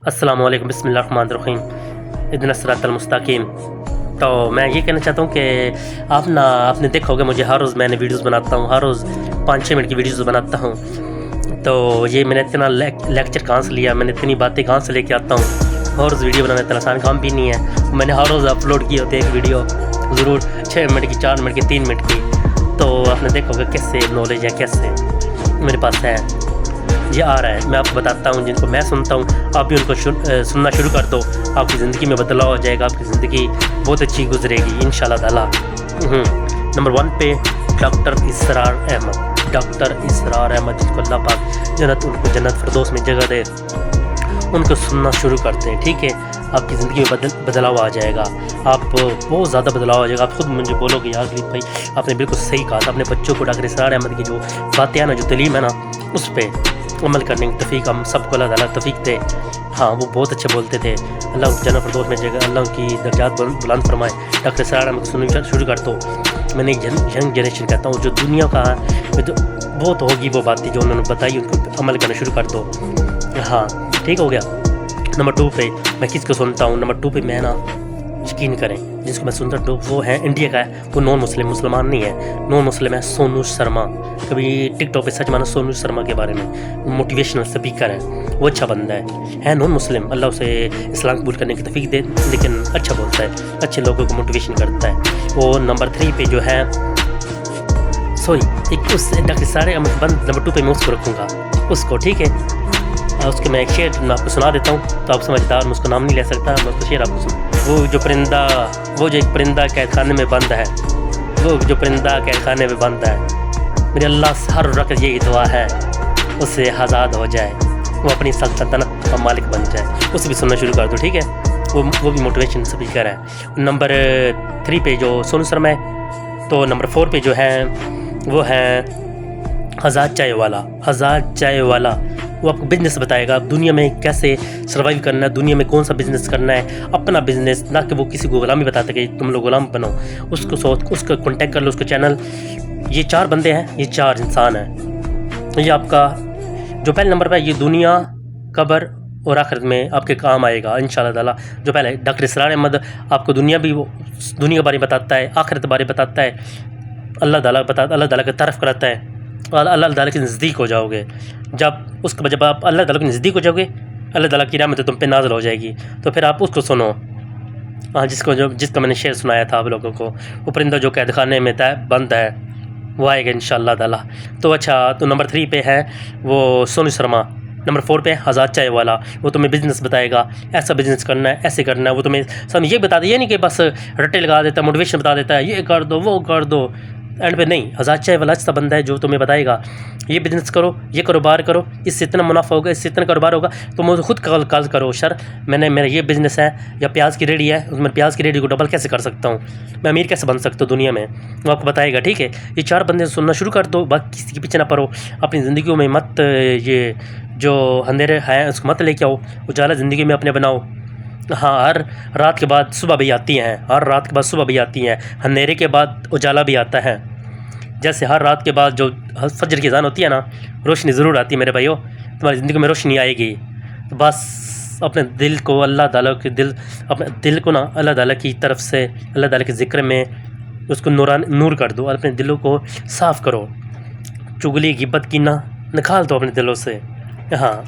अस्सलाम वालेकुम, बिस्मिल्लाहिर्रहमानिर्रहीम, इहदिना सिरातल मुस्तकीम। तो मैं ये कहना चाहता हूँ कि आपने देखा होगा मुझे हर रोज़ मैंने वीडियोस बनाता हूँ, हर रोज़ 5-6 मिनट की वीडियोस बनाता हूँ। तो ये मैंने इतना लेक्चर कहाँ से लिया, मैंने इतनी बातें कहाँ से लेके आता हूँ। हर रोज़ वीडियो बनाना इतना आसान काम भी नहीं है। मैंने हर रोज़ अपलोड की होती है एक वीडियो ज़रूर 6 मिनट की, 4 मिनट की, 3 मिनट की। तो आपने देखा होगा कैसे नॉलेज है, कैसे मेरे पास है, ये आ रहा है। मैं आपको बताता हूँ, जिनको मैं सुनता हूँ आप भी उनको सुनना शुरू कर दो। आपकी ज़िंदगी में बदलाव हो जाएगा, आपकी ज़िंदगी बहुत अच्छी गुजरेगी इंशाल्लाह ताला। नंबर 1 पे डॉक्टर इसरार अहमद। डॉक्टर इसरार अहमद, जिनको अल्लाह पाक उनको जन्नत फिरदौस में जगह दे, उनको सुनना शुरू करते हैं, ठीक है। आपकी ज़िंदगी में बदलाव आ जाएगा, आप बहुत ज़्यादा बदलाव आ जाएगा। आप खुद मुझे बोलोगे यार खलील भाई आपने बिल्कुल सही कहा था। अपने बच्चों को डॉक्टर इसरार अहमद की जो बातें हैं ना, जो तलीम है ना, उस पर अमल करने की तौफीक हम सबको अल्लाह ताला तौफीक दे। हाँ, वो बहुत अच्छे बोलते थे। अल्लाह उनको जन्नत फिरदौस में जगह, अल्लाह की दर्जात बुलंद फरमाए। डॉक्टर इसरार अहमद सुनना शुरू कर दो। मैंने यंग जनरेशन कहता हूँ, जो दुनिया का जो बहुत होगी वो बातें जो उन्होंने बताई, उनको अमल करना शुरू कर दो। हाँ, ठीक हो गया। नंबर 2 पे मैं किसको सुनता हूँ? नंबर 2 पे मैं ना, यकीन करें, जिसको मैं सुनता हूँ वो है इंडिया का है, वो नॉन मुसलमान नहीं है, नॉन मुस्लिम है, सोनू शर्मा। कभी टिकटॉक पे सर्च माना सोनू शर्मा के बारे में, मोटिवेशनल स्पीकर है, वो अच्छा बंदा है नॉन मुस्लिम। अल्लाह उसे इस्लाम कबूल करने की तौफीक दे, लेकिन अच्छा बोलता है, अच्छे लोगों को मोटिवेशन करता है वो। नंबर 3 पे जो है, सॉरी, एक उस डॉक्टर सारे बंद नंबर 2 पे मैं उसको रखूँगा, उसको, ठीक है। उसके मैं एक शेर मैं आपको सुना देता हूँ, तो आप समझदार, मैं उसको नाम नहीं ले सकता, मैं उसको शेर आपको सुन। वो जो एक परिंदा कैद खाने में बंद है, वो जो परिंदा कैद खाने में बंद है, मेरे अल्लाह से हर वक्त यही दुआ है उससे आज़ाद हो जाए, वो अपनी सल्तनत का मालिक बन जाए। उसे भी सुनना शुरू कर दो, ठीक है। वो भी मोटिवेशन स्पीकर है। नंबर 3 पे जो सोनू शर्मा है, तो नंबर 4 पे जो है वो है आज़ाद चाय वाला। वो आपको बिज़नेस बताएगा, दुनिया में कैसे सर्वाइव करना है, दुनिया में कौन सा बिज़नेस करना है, अपना बिज़नेस, ना कि वो किसी को गुलामी बताता कि तुम लोग गुलाम बनो। उसको कॉन्टेक्ट कर लो, उसका चैनल। ये 4 बंदे हैं, ये 4 इंसान हैं। ये आपका जो पहले नंबर पर है, ये दुनिया, कब्र और आखिरत में आपके काम आएगा इंशाल्लाह ताला। जो पहले डॉक्टर इसरार अहमद आपको दुनिया के बारे में बताता है, आखिरत के बारे में बताता है, अल्लाह ताला की तरफ कराता है, और अल्लाह ताला के नज़दीक हो जाओगे। जब आप अल्लाह ताला के नज़दीक हो जाओगे, अल्लाह ताला की रहमत तुम पे नाज़िल हो जाएगी। तो फिर आप उसको सुनो, हाँ, जिसका मैंने शेर सुनाया था आप लोगों को, वो परिंदा जो कैद खाने में बंद है, वो आएगा इंशाल्लाह ताला। तो अच्छा, तो नंबर 3 पे है वो सोनू शर्मा। नंबर 4 पे आज़ाद चाय वाला, वो तुम्हें बिज़नेस बताएगा, ऐसा बिज़नेस करना है, ऐसे करना है। वो तुम्हें सब ये बता दिया नहीं कि बस रट्टे लगा देता है, मोटिवेशन बता देता है, ये कर दो, वो कर दो, एंड पे नहीं। आज़ाद चाय वाला ऐसा बंदा है जो तुम्हें बताएगा ये बिज़नेस करो, ये कारोबार करो, इससे इतना मुनाफा होगा, इससे इतना कारोबार होगा। तो मुझे खुद कॉल करो, सर मेरा ये बिज़नेस है, या प्याज की रेडी है, उसमें प्याज की रेडी को डबल कैसे कर सकता हूँ, मैं अमीर कैसे बन सकता हूँ दुनिया में, वो आपको बताएगा, ठीक है। ये 4 बंदे सुनना शुरू कर दो, बाकी किसी के पीछे ना पड़ो। अपनी ज़िंदगी में मत ये जो अंधेरे हैं उसको मत लेके आओ, उजाला ज़िंदगी में अपने बनाओ। हाँ, हर रात के बाद सुबह भी आती हैं, अंधेरे के बाद उजाला भी आता है। जैसे हर रात के बाद जो फजर की अज़ान होती है ना, रोशनी ज़रूर आती है मेरे भाइयों, तुम्हारी ज़िंदगी में रोशनी आएगी। तो बस अपने दिल को अपने दिल को ना अल्लाह ताला की तरफ से, अल्लाह ताला के ज़िक्र में उसको नूर कर दो, अपने दिलों को साफ़ करो, चुगली गिबत की ना निकाल दो अपने दिलों से। हाँ।